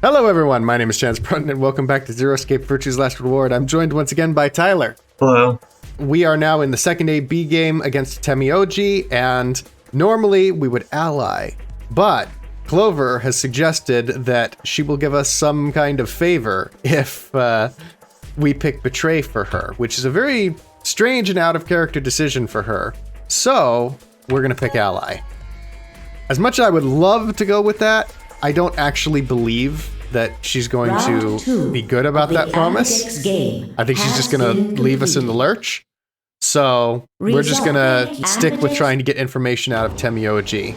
Hello everyone, my name is Chance Brunton and welcome back to Zero Escape Virtue's Last Reward. I'm joined once again by Tyler. Hello. We are now in the second AB game against Temioji, and normally we would ally, but Clover has suggested that she will give us some kind of favor if we pick Betray for her, which is a very strange and out of character decision for her. So we're gonna pick ally. As much as I would love to go with that, I don't actually believe that she's going to be good about that promise. I think she's just going to leave us in the lurch. So we're just going to stick with trying to get information out of Temioji.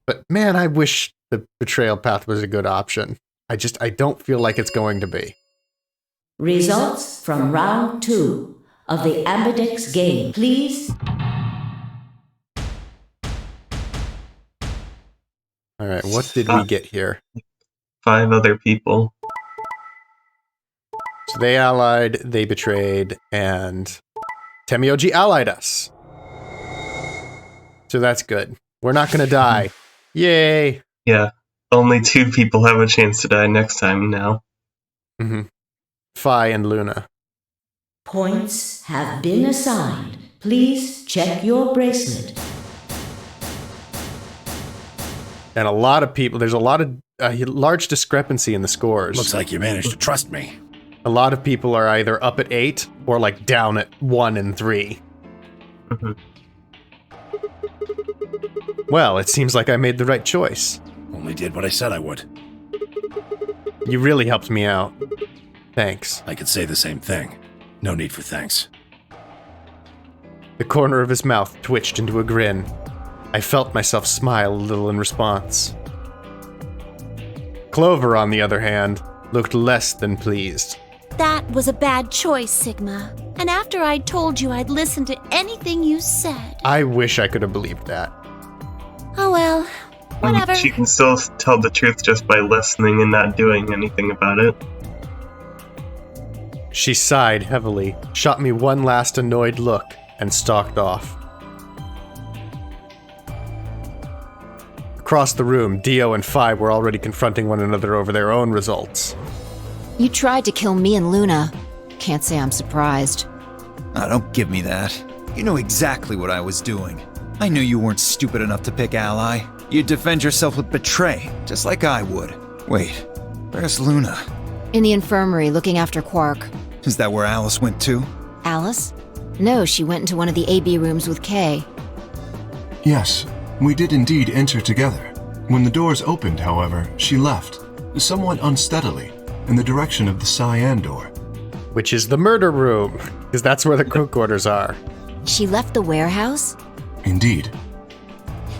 But man, I wish the betrayal path was a good option. I don't feel like it's going to be. Results from round 2 of the Ambidex game, please. All right, what did we get here? 5 other people. So they allied, they betrayed, and Temioji allied us. So that's good. We're not going to die. Yay! Yeah, only 2 people have a chance to die next time now. Mm-hmm. Phi and Luna. Points have been assigned. Please check your bracelet. And a lot of people, there's a lot of large discrepancy in the scores. Looks like you managed to trust me. A lot of people are either up at 8 or like down at 1 and 3. Mm-hmm. Well, it seems like I made the right choice. Only did what I said I would. You really helped me out. Thanks. I could say the same thing. No need for thanks. The corner of his mouth twitched into a grin. I felt myself smile a little in response. Clover, on the other hand, looked less than pleased. That was a bad choice, Sigma. And after I'd told you I'd listen to anything you said. I wish I could have believed that. Oh well, whatever. She can still tell the truth just by listening and not doing anything about it. She sighed heavily, shot me one last annoyed look, and stalked off. Across the room, Dio and Phi were already confronting one another over their own results. You tried to kill me and Luna. Can't say I'm surprised. Oh, don't give me that. You know exactly what I was doing. I knew you weren't stupid enough to pick ally. You'd defend yourself with betray, just like I would. Wait, where's Luna? In the infirmary, looking after Quark. Is that where Alice went too? Alice? No, she went into one of the AB rooms with Kay. Yes, we did indeed enter together. When the doors opened, however, she left, somewhat unsteadily, in the direction of the cyan door. Which is the murder room, because that's where the crew quarters are. She left the warehouse? Indeed.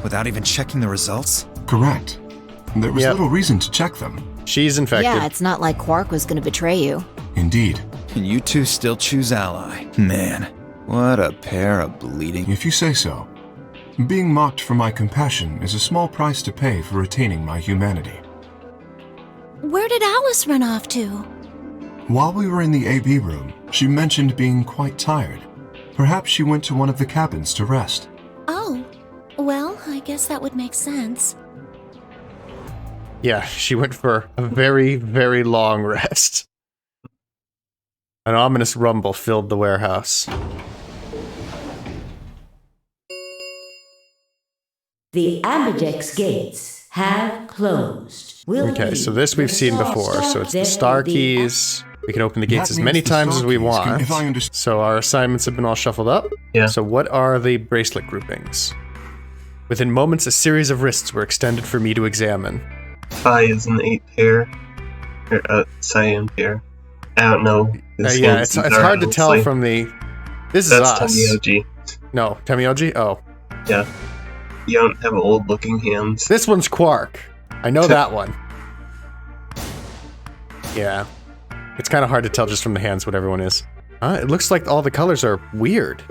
Without even checking the results? Correct. There was little reason to check them. She's infected. Yeah, it's not like Quark was gonna betray you. Indeed. And you two still choose ally. Man, what a pair of bleeding... If you say so. Being mocked for my compassion is a small price to pay for retaining my humanity. Where did Alice run off to? While we were in the AB room, she mentioned being quite tired. Perhaps she went to one of the cabins to rest. Oh, well, I guess that would make sense. Yeah, she went for a very, very long rest. An ominous rumble filled the warehouse. The Ambidex gates have closed. Okay, so this we've seen before. So it's the star keys. We can open the gates as many times as we want. So our assignments have been all shuffled up. Yeah. So what are the bracelet groupings? Within moments, a series of wrists were extended for me to examine. Phi is an 8 pair. Or a cyan pair. I don't know. Yeah, it's hard to tell from the... This is us. That's Temioji. No, Temioji? Oh. Yeah. You don't have old-looking hands. This one's Quark. I know that one. Yeah. It's kind of hard to tell just from the hands what everyone is. It looks like all the colors are weird.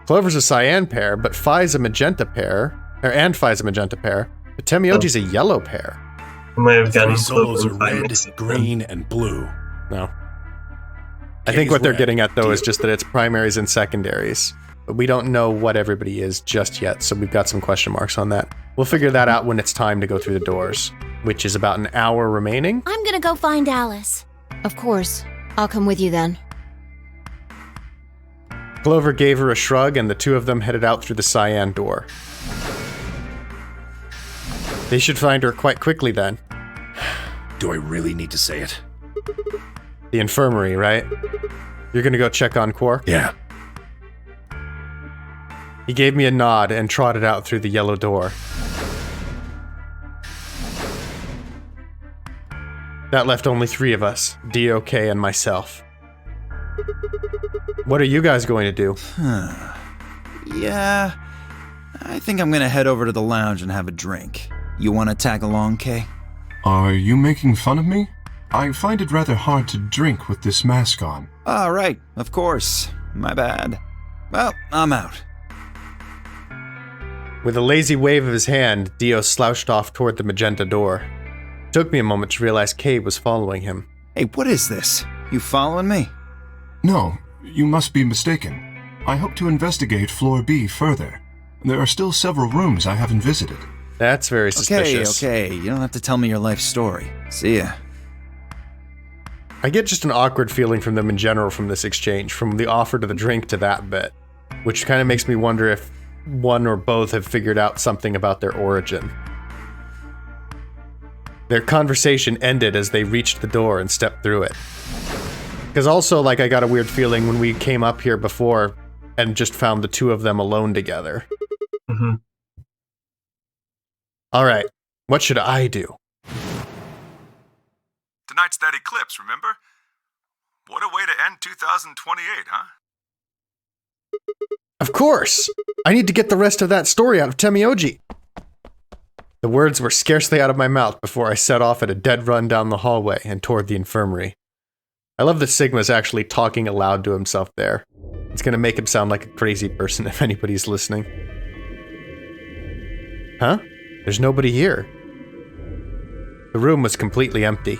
Clover's a cyan pair, but Phi's a magenta pair. And Phi's a magenta pair. But Temioji's a yellow pair. I might have gotten solos are Clover and Phi red, mixed up. green, and blue. No. I think what they're getting at, though, is just that it's primaries and secondaries. But we don't know what everybody is just yet, so we've got some question marks on that. We'll figure that out when it's time to go through the doors. which is about an hour remaining. I'm gonna go find Alice. Of course. I'll come with you then. Clover gave her a shrug, and the two of them headed out through the cyan door. They should find her quite quickly then. Do I really need to say it? The infirmary, right? You're gonna go check on Quark? Yeah. He gave me a nod and trotted out through the yellow door. That left only 3 of us, DOK and myself. What are you guys going to do? Yeah, I think I'm gonna head over to the lounge and have a drink. You wanna tag along, Kay? Are you making fun of me? I find it rather hard to drink with this mask on. All right, of course. My bad. Well, I'm out. With a lazy wave of his hand, Dio slouched off toward the magenta door. It took me a moment to realize Kay was following him. Hey, what is this? You following me? No, you must be mistaken. I hope to investigate Floor B further. There are still several rooms I haven't visited. That's very suspicious. Okay, you don't have to tell me your life story. See ya. I get just an awkward feeling from them in general from this exchange, from the offer to the drink to that bit, which kind of makes me wonder if one or both have figured out something about their origin. Their conversation ended as they reached the door and stepped through it. Because also, like, I got a weird feeling when we came up here before and just found the two of them alone together. Mm-hmm. Alright, what should I do? Tonight's that eclipse, remember? What a way to end 2028, huh? Of course! I need to get the rest of that story out of Temioji. The words were scarcely out of my mouth before I set off at a dead run down the hallway and toward the infirmary. I love that Sigma's actually talking aloud to himself there. It's gonna make him sound like a crazy person if anybody's listening. Huh? There's nobody here. The room was completely empty.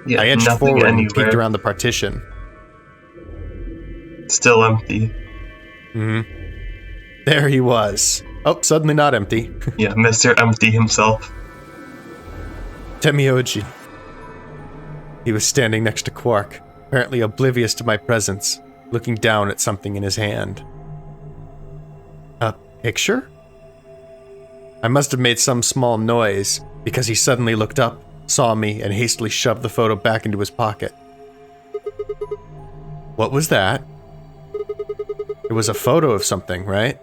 Yeah, I edged nothing forward and anywhere. peeked around the partition. Still empty. There he was. Oh, suddenly not empty. Yeah, Mr. Empty himself. Temioji. He was standing next to Quark, apparently oblivious to my presence, looking down at something in his hand. A picture? I must have made some small noise, because he suddenly looked up, saw me, and hastily shoved the photo back into his pocket. What was that? It was a photo of something, right?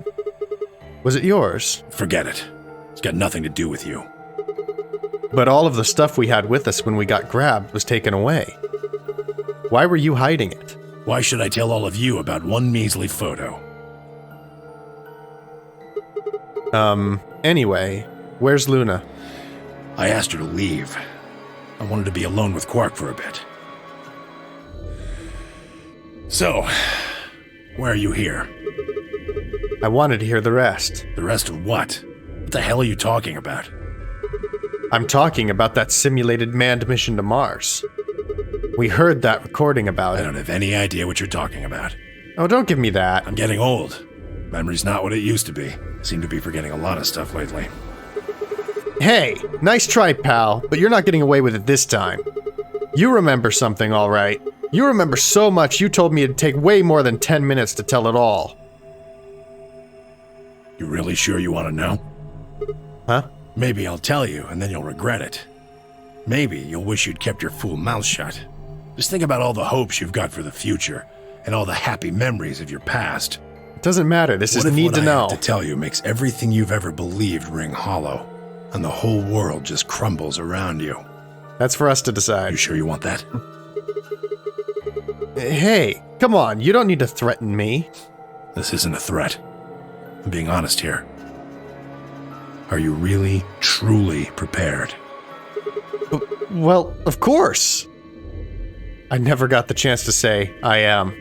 Was it yours? Forget it. It's got nothing to do with you. But all of the stuff we had with us when we got grabbed was taken away. Why were you hiding it? Why should I tell all of you about one measly photo? Anyway, where's Luna? I asked her to leave. I wanted to be alone with Quark for a bit. So, why are you here? I wanted to hear the rest. The rest of what? What the hell are you talking about? I'm talking about that simulated manned mission to Mars. We heard that recording about I it. don't have any idea what you're talking about. Oh, don't give me that. I'm getting old. Memory's not what it used to be. Seem to be forgetting a lot of stuff lately. Hey, nice try, pal, but you're not getting away with it this time. You remember something, all right. You remember so much you told me it'd take way more than 10 minutes to tell it all. You really sure you want to know? Huh? Maybe I'll tell you, and then you'll regret it. Maybe you'll wish you'd kept your fool mouth shut. Just think about all the hopes you've got for the future, and all the happy memories of your past. It doesn't matter, this is What if need what to I know. have to tell you makes everything you've ever believed ring hollow, and the whole world just crumbles around you? That's for us to You decide. sure you want that? Hey, come on, you don't need to threaten me. This isn't a threat. I'm being honest here. Are you really, truly prepared? Well, of course. I never got the chance to say, I am.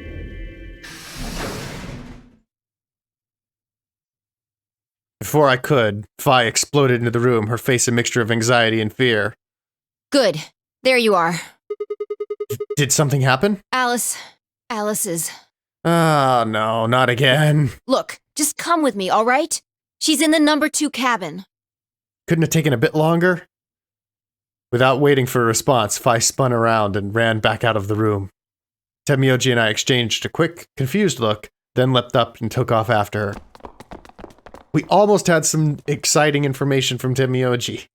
Before I could, Fi exploded into the room, her face a mixture of anxiety and fear. Good. There you are. Did something happen? Alice is... Oh, no, not again. Look, just come with me, all right? She's in the number 2 cabin. Couldn't have taken a bit longer? Without waiting for a response, Fi spun around and ran back out of the room. Temioji and I exchanged a quick, confused look, then leapt up and took off after her. We almost had some exciting information from Temioji.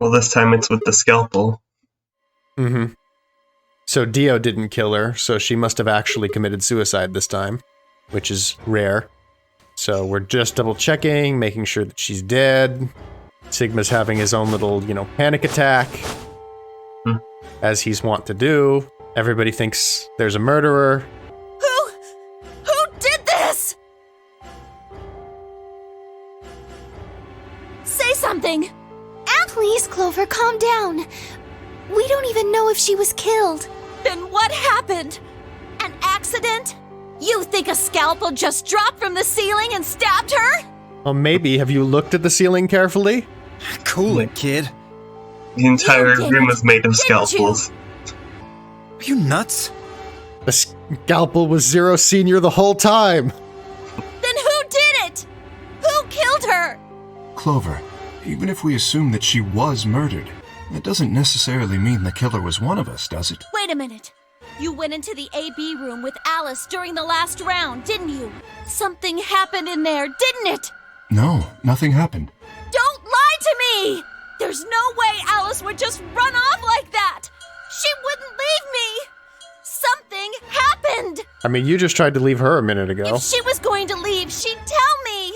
Well, this time it's with the scalpel. Mm-hmm. So Dio didn't kill her, so she must have actually committed suicide this time, which is rare. So we're just double checking, making sure that she's dead. Sigma's having his own little, panic attack, as he's wont to do. Everybody thinks there's a murderer. Who did this? Say something. Please, Clover, calm down. We don't even know if she was killed. Then what happened? An accident? You think a scalpel just dropped from the ceiling and stabbed her? Well, maybe. Have you looked at the ceiling carefully? Cool it, kid. The entire room is made of scalpels. Are you nuts? The scalpel was Zero Senior the whole time. Then who did it? Who killed her? Clover, even if we assume that she was murdered, that doesn't necessarily mean the killer was one of us, does it? Wait a minute. You went into the AB room with Alice during the last round, didn't you? Something happened in there, didn't it? No, nothing happened. Don't lie to me! There's no way Alice would just run off like that! She wouldn't leave me! Something happened! I mean, you just tried to leave her a minute ago. If she was going to leave, she'd tell me!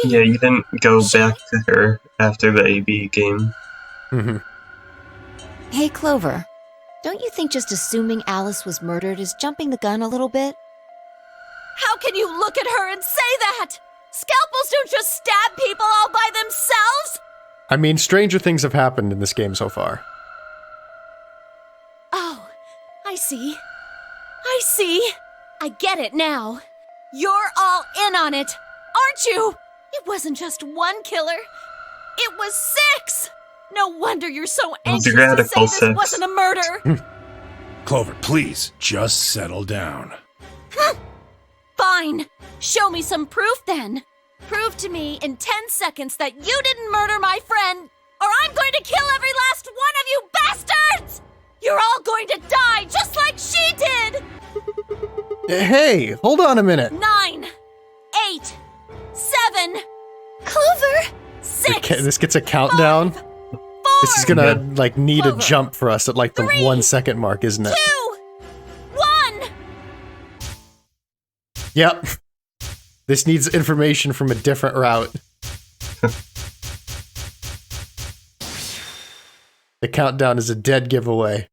Yeah, you didn't go back to her after the AB game. Mm-hmm. Hey, Clover. Don't you think just assuming Alice was murdered is jumping the gun a little bit? How can you look at her and say that? Scalpels don't just stab people all by themselves! I mean, stranger things have happened in this game so far. Oh, I see. I get it now. You're all in on it, aren't you? It wasn't just one killer. It was 6! No wonder you're so anxious to say this wasn't a murder. Clover, please, just settle down. Fine. Show me some proof then. Prove to me in 10 seconds that you didn't murder my friend, or I'm going to kill every last one of you bastards! You're all going to die just like she did! Hey, hold on a minute. 9, 8, 7, Clover! 6. This gets a countdown. 5, 4, This is gonna, need Clover. a jump for us at, the 3, 1 second mark, isn't it? 2, 1. Yep. This needs information from a different route. The countdown is a dead giveaway.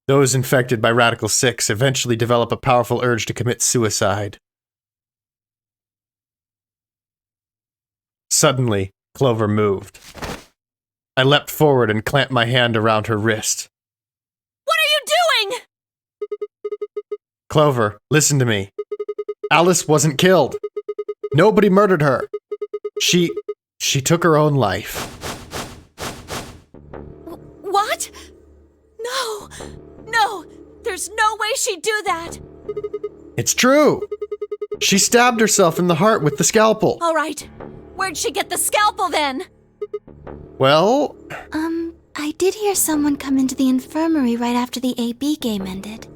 Those infected by Radical 6 eventually develop a powerful urge to commit suicide. Suddenly, Clover moved. I leapt forward and clamped my hand around her wrist. What are you doing? Clover, listen to me. Alice wasn't killed. Nobody murdered her. She took her own life. What? No, there's no way she'd do that. It's true. She stabbed herself in the heart with the scalpel. All right, where'd she get the scalpel then? Well, I did hear someone come into the infirmary right after the AB game ended.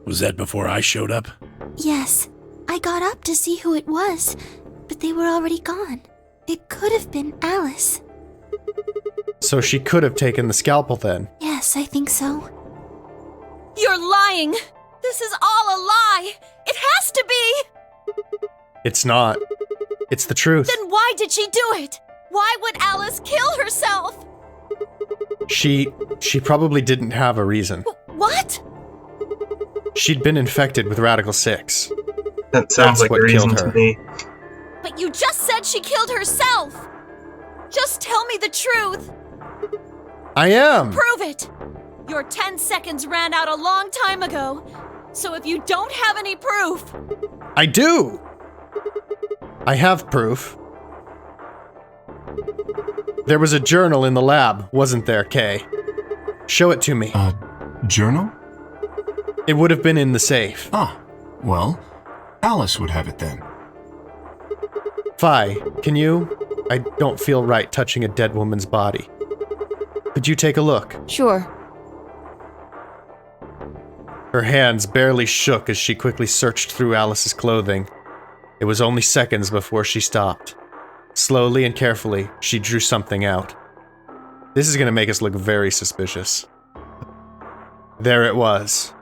Was that before I showed up? Yes, I got up to see who it was, but they were already gone. It could have been Alice. so she could have taken the scalpel then. Yes, I think so. You're lying! This is all a lie! It has to be! It's not. It's the truth. Then why did she do it? Why would Alice kill herself? She probably didn't have a reason. What? She'd been infected with Radical 6. That sounds like a reason to me. But you just said she killed herself! Just tell me the truth! I am! Prove it! Your 10 seconds ran out a long time ago, so if you don't have any proof... I do! I have proof. There was a journal in the lab, wasn't there, Kay? Show it to me. Journal? It would have been in the safe. Ah, well, Alice would have it then. Fi, can you? I don't feel right touching a dead woman's body. Could you take a look? Sure. Her hands barely shook as she quickly searched through Alice's clothing. It was only seconds before she stopped. Slowly and carefully, she drew something out. This is going to make us look very suspicious. There it was.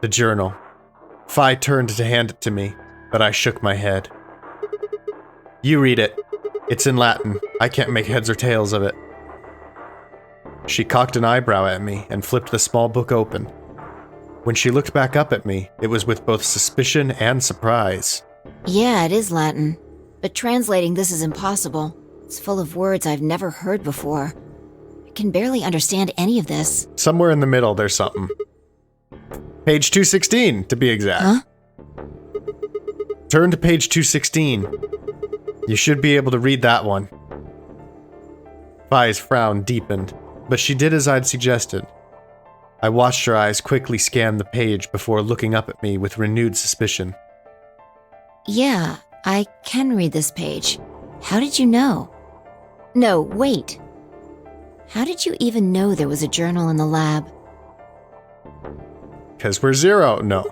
The journal. Fi turned to hand it to me, but I shook my head. You read it. It's in Latin. I can't make heads or tails of it. She cocked an eyebrow at me and flipped the small book open. When she looked back up at me, it was with both suspicion and surprise. Yeah, it is Latin. But translating this is impossible. It's full of words I've never heard before. I can barely understand any of this. Somewhere in the middle, there's something. Page 216, to be exact. Huh? Turn to page 216. You should be able to read that one. Fi's frown deepened, but she did as I'd suggested. I watched her eyes quickly scan the page before looking up at me with renewed suspicion. Yeah, I can read this page. How did you know? No, wait. How did you even know there was a journal in the lab? 'Cause we're zero. No.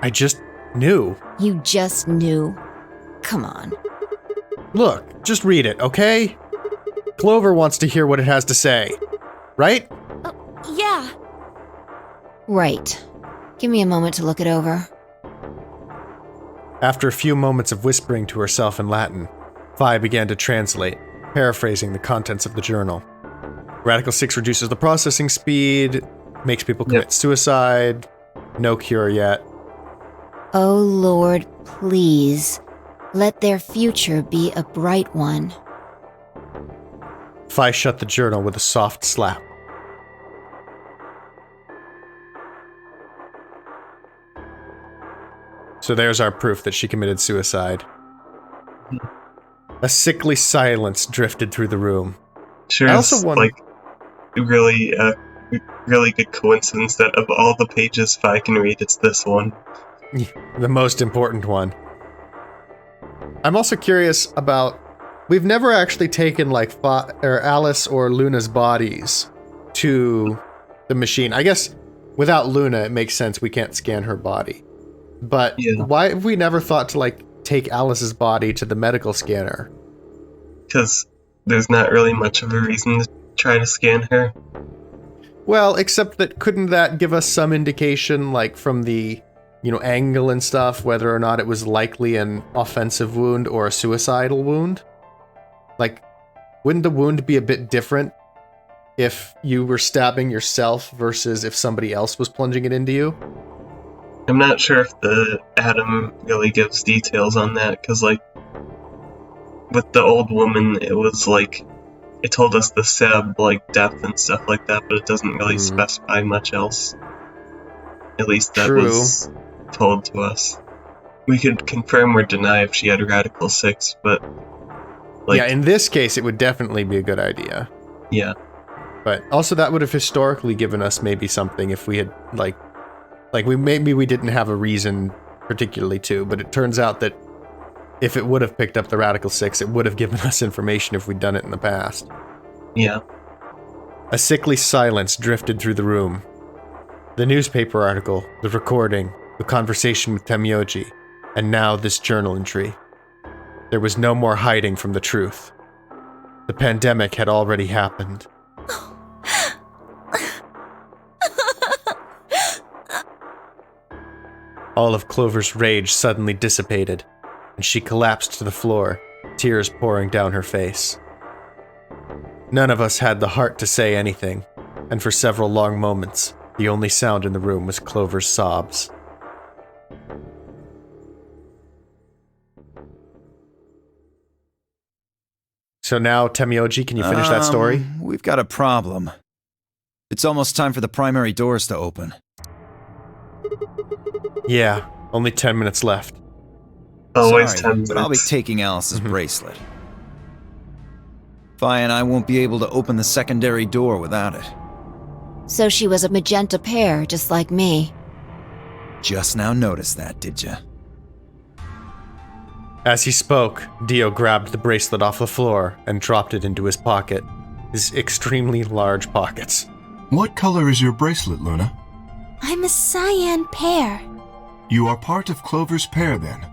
I just knew. You just knew. Come on. Look, just read it, okay? Clover wants to hear what it has to say. Right? Yeah. Right. Give me a moment to look it over. After a few moments of whispering to herself in Latin, Vi began to translate, paraphrasing the contents of the journal. Radical 6 reduces the processing speed, makes people commit suicide, no cure yet. Oh Lord, please. Let their future be a bright one. Vi shut the journal with a soft slap. So there's our proof that she committed suicide. A sickly silence drifted through the room. Sure, it's like really good coincidence that of all the pages I can read, it's this one. The most important one. I'm also curious about... We've never actually taken like Alice or Luna's bodies to the machine. I guess without Luna, it makes sense we can't scan her body. But why have we never thought to like take Alice's body to the medical scanner? Because there's not really much of a reason to try to scan her. Well, except that couldn't that give us some indication, like from the, angle and stuff, whether or not it was likely an offensive wound or a suicidal wound? Like, wouldn't the wound be a bit different if you were stabbing yourself versus if somebody else was plunging it into you? I'm not sure if the Atom really gives details on that, because, like, with the old woman, it was, like, it told us the stab, like, depth and stuff like that, but it doesn't really specify much else. At least that was told to us. We could confirm or deny if she had Radical 6, but... like, yeah, in this case, it would definitely be a good idea. Yeah. But also that would have historically given us maybe something if we had, maybe we didn't have a reason particularly to, but it turns out that if it would have picked up the Radical 6, it would have given us information if we'd done it in the past. Yeah. A sickly silence drifted through the room. The newspaper article, the recording, the conversation with Temioji, and now this journal entry. There was no more hiding from the truth. The pandemic had already happened. All of Clover's rage suddenly dissipated, and she collapsed to the floor, tears pouring down her face. None of us had the heart to say anything, and for several long moments, the only sound in the room was Clover's sobs. So now, Temioji, can you finish that story? We've got a problem. It's almost time for the primary doors to open. Yeah, only 10 minutes left. Always Sorry, 10 minutes. but I'll be taking Alice's bracelet. Fi and I won't be able to open the secondary door without it. So she was a magenta pair, just like me. Just now noticed that, did ya? As he spoke, Dio grabbed the bracelet off the floor and dropped it into his pocket. His extremely large pockets. What color is your bracelet, Luna? I'm a cyan pair. You are part of Clover's pair, then.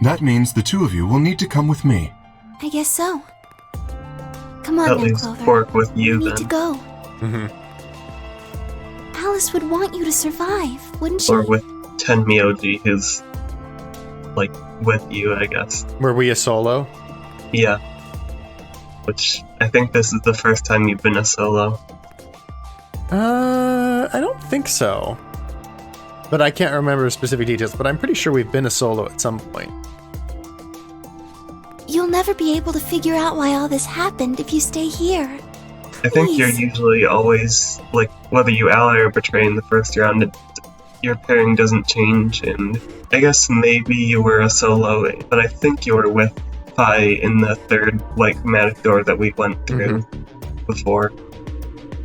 That means the two of you will need to come with me. I guess so. Come on At now, least Clover. Quark with you We need then. to go. Mm-hmm. Alice would want you to survive, wouldn't she? Or with Tenmyoji, who's, like, with you, I guess. Were we a solo? Yeah. Which, I think this is the first time you've been a solo. I don't think so. But I can't remember specific details, but I'm pretty sure we've been a solo at some point. You'll never be able to figure out why all this happened if you stay here. I think you're Please. usually always, like, whether you ally or betray in the first round, your pairing doesn't change, and I guess maybe you were a solo, but I think you were with Pi in the third, like, chromatic door that we went through before.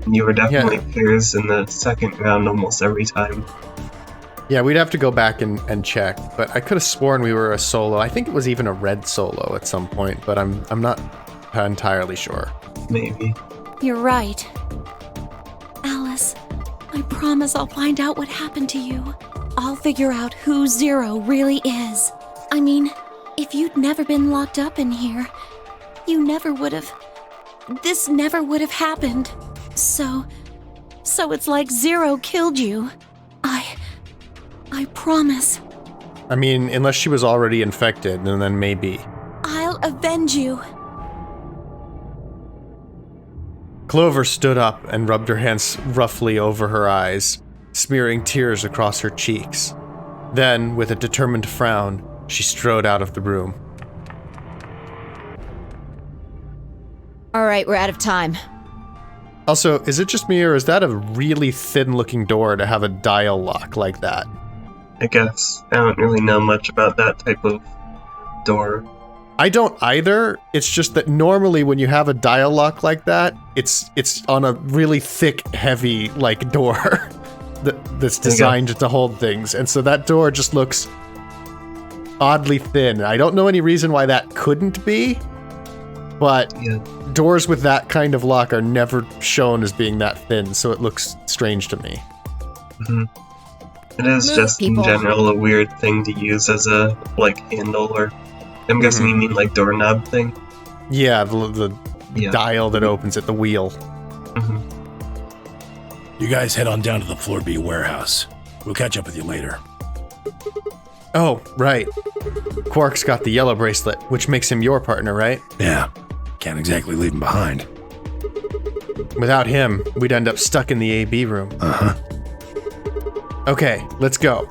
You were definitely pairs in the second round almost every time. Yeah, we'd have to go back and check, but I could have sworn we were a solo. I think it was even a red solo at some point, but I'm not entirely sure. Maybe. You're right. Alice, I promise I'll find out what happened to you. I'll figure out who Zero really is. I mean, if you'd never been locked up in here, you never would have... This never would have happened. So it's like Zero killed you. I promise. I mean, unless she was already infected, and then maybe. I'll avenge you. Clover stood up and rubbed her hands roughly over her eyes, smearing tears across her cheeks. Then, with a determined frown, she strode out of the room. All right, we're out of time. Also, is it just me, or is that a really thin-looking door to have a dial lock like that? I guess. I don't really know much about that type of door. I don't either. It's just that normally when you have a dial lock like that, it's on a really thick, heavy, like, door that's designed to hold things. And so that door just looks oddly thin. I don't know any reason why that couldn't be, but doors with that kind of lock are never shown as being that thin, so it looks strange to me. Mm-hmm. It is just, in general, a weird thing to use as a, like, handle, or... I'm guessing you mean, like, doorknob thing? Yeah, the dial that opens it, the wheel. You guys head on down to the Floor B warehouse. We'll catch up with you later. Oh, right. Quark's got the yellow bracelet, which makes him your partner, right? Yeah. Can't exactly leave him behind. Without him, we'd end up stuck in the AB room. Uh-huh. Okay, let's go.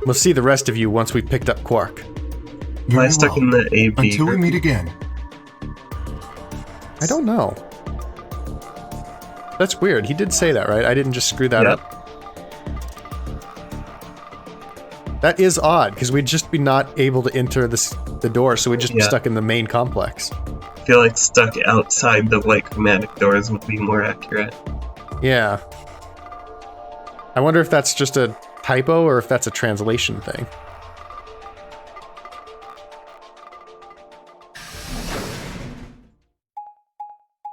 We'll see the rest of you once we've picked up Quark. Am I stuck in the AB Until we meet again. I don't know. That's weird. He did say that, right? I didn't just screw that up. That is odd, because we'd just be not able to enter the door, so we'd just be stuck in the main complex. I feel like stuck outside the white chromatic doors would be more accurate. Yeah. I wonder if that's just a typo or if that's a translation thing.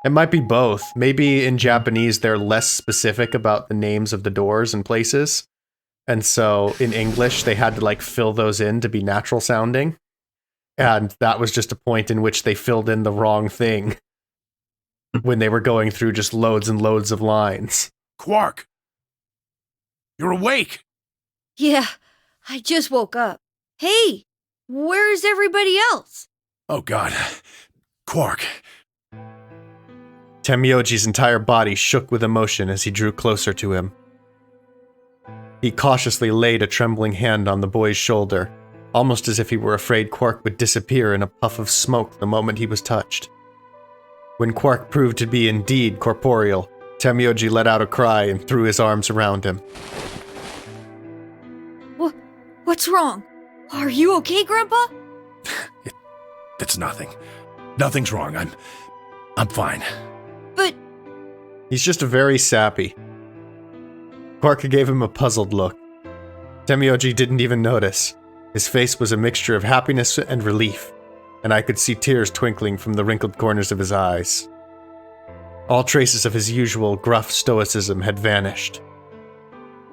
It might be both. Maybe in Japanese they're less specific about the names of the doors and places. And so in English they had to like fill those in to be natural sounding. And that was just a point in which they filled in the wrong thing when they were going through just loads and loads of lines. Quark! You're awake! Yeah, I just woke up. Hey, where's everybody else? Oh god. Quark. Tenmyoji's entire body shook with emotion as he drew closer to him. He cautiously laid a trembling hand on the boy's shoulder, almost as if he were afraid Quark would disappear in a puff of smoke the moment he was touched. When Quark proved to be indeed corporeal, Tenmyoji let out a cry and threw his arms around him. What's wrong? Are you okay, Grandpa? It's nothing. Nothing's wrong. I'm fine. But... He's just very sappy. Quark gave him a puzzled look. Temioji didn't even notice. His face was a mixture of happiness and relief, and I could see tears twinkling from the wrinkled corners of his eyes. All traces of his usual gruff stoicism had vanished.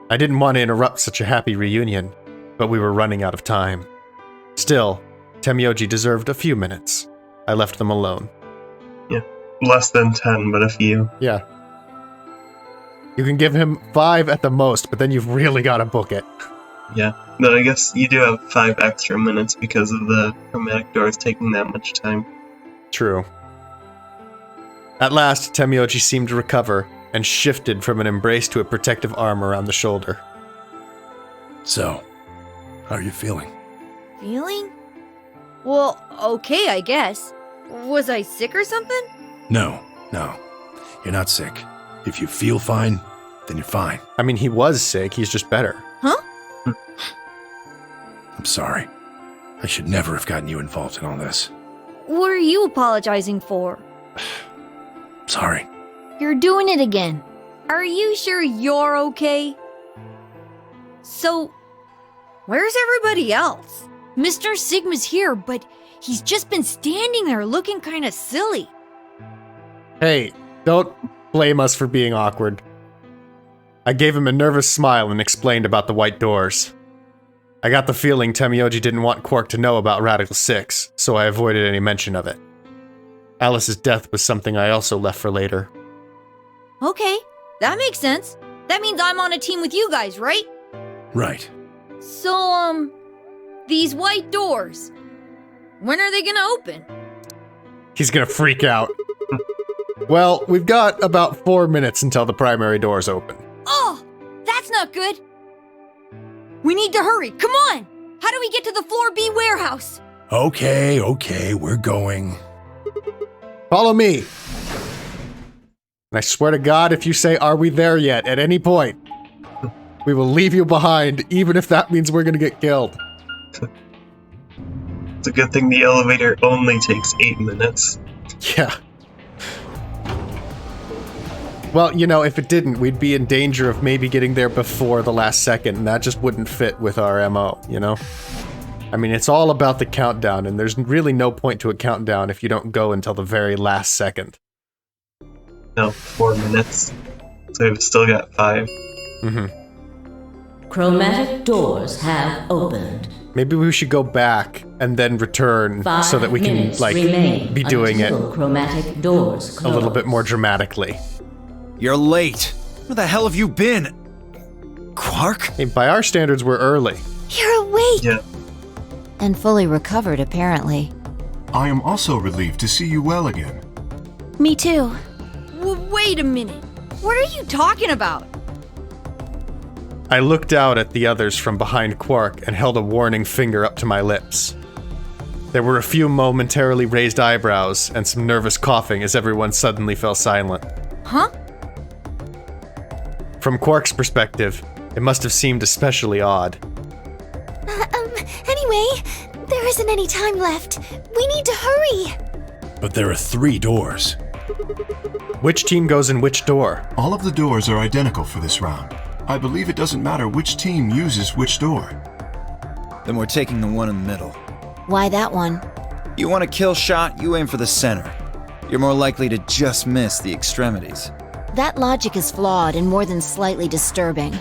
I didn't want to interrupt such a happy reunion, but we were running out of time. Still, Temioji deserved a few minutes. I left them alone. Yeah, less than 10, but a few. Yeah. You can give him 5 at the most, but then you've really got to book it. Yeah, but I guess you do have 5 extra minutes because of the chromatic doors taking that much time. True. At last, Temioji seemed to recover and shifted from an embrace to a protective arm around the shoulder. So, how are you feeling? Feeling? Well, okay, I guess. Was I sick or something? No. You're not sick. If you feel fine, then you're fine. I mean, he was sick, he's just better. Huh? I'm sorry. I should never have gotten you involved in all this. What are you apologizing for? Sorry. You're doing it again. Are you sure you're okay? So, where's everybody else? Mr. Sigma's here, but he's just been standing there looking kind of silly. Hey, don't blame us for being awkward. I gave him a nervous smile and explained about the white doors. I got the feeling Temioji didn't want Quark to know about Radical 6, so I avoided any mention of it. Alice's death was something I also left for later. Okay, that makes sense. That means I'm on a team with you guys, right? Right. So, these white doors, when are they gonna open? He's gonna freak out. Well, we've got about 4 minutes until the primary doors open. Oh, that's not good. We need to hurry, come on! How do we get to the Floor B warehouse? Okay, we're going. Follow me. And I swear to God, if you say, "Are we there yet?" at any point, we will leave you behind, even if that means we're gonna get killed. It's a good thing the elevator only takes 8 minutes. Yeah. Well, you know, if it didn't, we'd be in danger of maybe getting there before the last second, and that just wouldn't fit with our MO, you know? I mean, it's all about the countdown, and there's really no point to a countdown if you don't go until the very last second. No, 4 minutes. So we've still got 5. Chromatic doors have opened. Maybe we should go back and then return 5 so that we can, minutes like, remain be doing it until chromatic doors a little close. bit more dramatically. You're late. Where the hell have you been? Quark? Hey, by our standards, we're early. You're awake! Yeah. And fully recovered, apparently. I am also relieved to see you well again. Me too. Wait a minute. What are you talking about? I looked out at the others from behind Quark and held a warning finger up to my lips. There were a few momentarily raised eyebrows and some nervous coughing as everyone suddenly fell silent. Huh? From Quark's perspective, it must have seemed especially odd. Anyway, there isn't any time left. We need to hurry. But there are 3 doors. Which team goes in which door? All of the doors are identical for this round. I believe it doesn't matter which team uses which door. Then we're taking the one in the middle. Why that one? You want a kill shot, you aim for the center. You're more likely to just miss the extremities. That logic is flawed and more than slightly disturbing.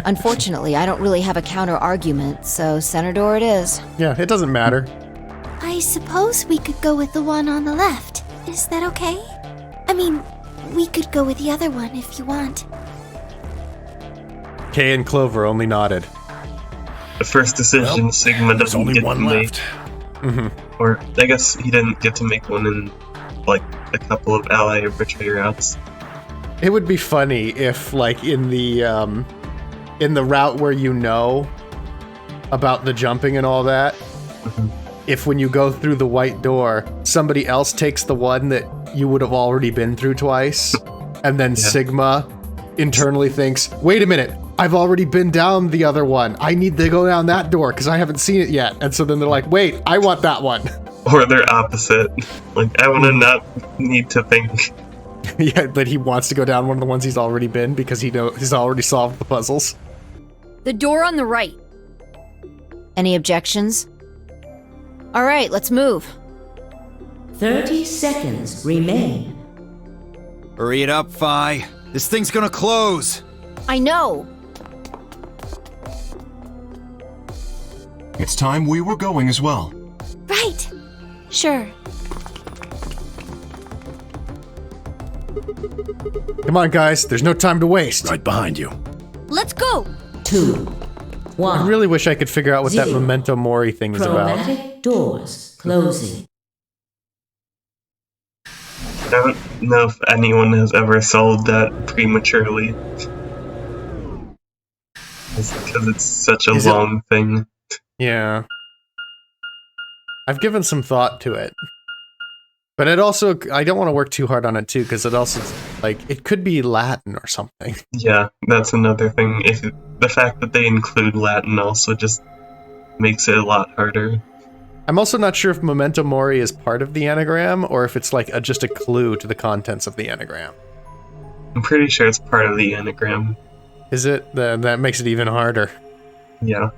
Unfortunately, I don't really have a counter-argument, so center door it is. Yeah, it doesn't matter. I suppose we could go with the one on the left. Is that okay? I mean, we could go with the other one if you want. Kay and Clover only nodded. The first decision Sigma There's doesn't only get one to make. left. Or, I guess he didn't get to make one in, like, a couple of ally or betray routes. It would be funny if, like, in the route where you know about the jumping and all that, if when you go through the white door, somebody else takes the one that you would have already been through twice, and then Sigma internally thinks, wait a minute, I've already been down the other one. I need to go down that door because I haven't seen it yet. And so then they're like, wait, I want that one. Or they're opposite. Like, I want to not need to think. Yeah, but he wants to go down one of the ones he's already been because he's already solved the puzzles. The door on the right. Any objections? All right, let's move. 30 seconds remain. Hurry it up, Fi. This thing's gonna close. I know. It's time we were going as well. Right. Sure. Come on, guys. There's no time to waste. Right behind you. Let's go! 2, 1. I really wish I could figure out what that 0. Memento Mori thing is about. Chromatic doors closing. I don't know if anyone has ever solved that prematurely. Because it's such a long thing. Yeah. I've given some thought to it. But it also, I don't want to work too hard on it too, because it also, like, it could be Latin or something. Yeah, that's another thing. The fact that they include Latin also just makes it a lot harder. I'm also not sure if Memento Mori is part of the anagram, or if it's like just a clue to the contents of the anagram. I'm pretty sure it's part of the anagram. Is it? Then that makes it even harder. Yeah.